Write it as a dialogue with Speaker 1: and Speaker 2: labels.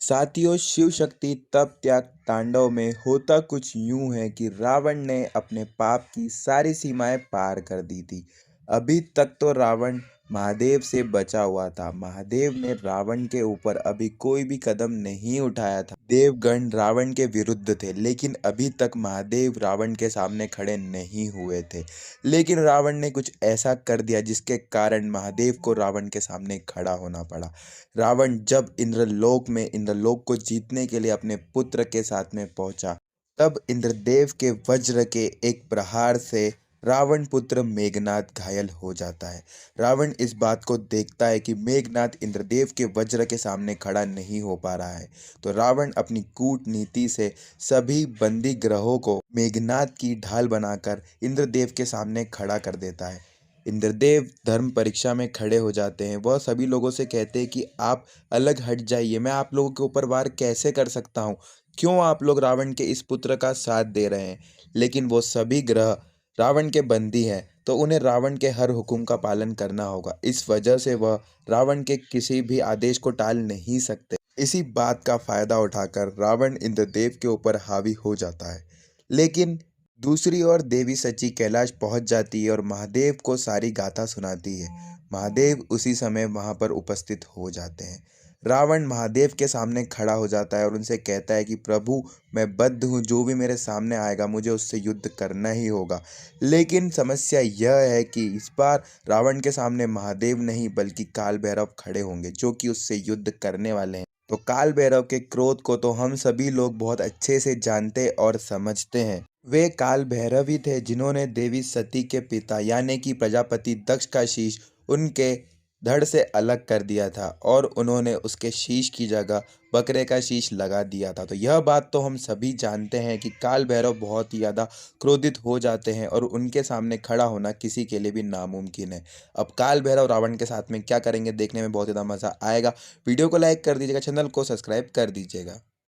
Speaker 1: साथियों, शिव शक्ति तप त्याग तांडव में होता कुछ यूं है कि रावण ने अपने पाप की सारी सीमाएं पार कर दी थी। अभी तक तो रावण महादेव से बचा हुआ था। महादेव ने रावण के ऊपर अभी कोई भी कदम नहीं उठाया था। देवगण रावण के विरुद्ध थे, लेकिन अभी तक महादेव रावण के सामने खड़े नहीं हुए थे। लेकिन रावण ने कुछ ऐसा कर दिया जिसके कारण महादेव को रावण के सामने खड़ा होना पड़ा। रावण जब इंद्रलोक को जीतने के लिए अपने पुत्र के साथ में पहुंचा, तब इंद्रदेव के वज्र के एक प्रहार से रावण पुत्र मेघनाद घायल हो जाता है। रावण इस बात को देखता है कि मेघनाद इंद्रदेव के वज्र के सामने खड़ा नहीं हो पा रहा है, तो रावण अपनी कूटनीति से सभी बंदी ग्रहों को मेघनाद की ढाल बनाकर इंद्रदेव के सामने खड़ा कर देता है। इंद्रदेव धर्म परीक्षा में खड़े हो जाते हैं। वह सभी लोगों से कहते हैं कि आप अलग हट जाइए, मैं आप लोगों के ऊपर वार कैसे कर सकता हूँ? क्यों आप लोग रावण के इस पुत्र का साथ दे रहे हैं? लेकिन वो सभी ग्रह रावण के बंदी हैं, तो उन्हें रावण के हर हुक्म का पालन करना होगा। इस वजह से वह रावण के किसी भी आदेश को टाल नहीं सकते। इसी बात का फायदा उठाकर रावण इंद्रदेव के ऊपर हावी हो जाता है। लेकिन दूसरी ओर देवी सची कैलाश पहुंच जाती है और महादेव को सारी गाथा सुनाती है। महादेव उसी समय वहां पर उपस्थित हो जाते हैं। रावण महादेव के सामने खड़ा हो जाता है और उनसे कहता है कि प्रभु, मैं बद्ध हूँ, जो भी मेरे सामने आएगा मुझे उससे युद्ध करना ही होगा। लेकिन समस्या यह है कि इस बार रावण के सामने महादेव नहीं बल्कि काल भैरव खड़े होंगे, जो कि उससे युद्ध करने वाले हैं। तो काल भैरव के क्रोध को तो हम सभी लोग बहुत अच्छे से जानते और समझते हैं। वे काल भैरव ही थे जिन्होंने देवी सती के पिता यानी कि प्रजापति दक्ष का शीश उनके धड़ से अलग कर दिया था और उन्होंने उसके शीश की जगह बकरे का शीश लगा दिया था। तो यह बात तो हम सभी जानते हैं कि काल भैरव बहुत ही ज़्यादा क्रोधित हो जाते हैं और उनके सामने खड़ा होना किसी के लिए भी नामुमकिन है। अब काल भैरव रावण के साथ में क्या करेंगे, देखने में बहुत ज़्यादा मज़ा आएगा। वीडियो को लाइक कर दीजिएगा, चैनल को सब्सक्राइब कर दीजिएगा।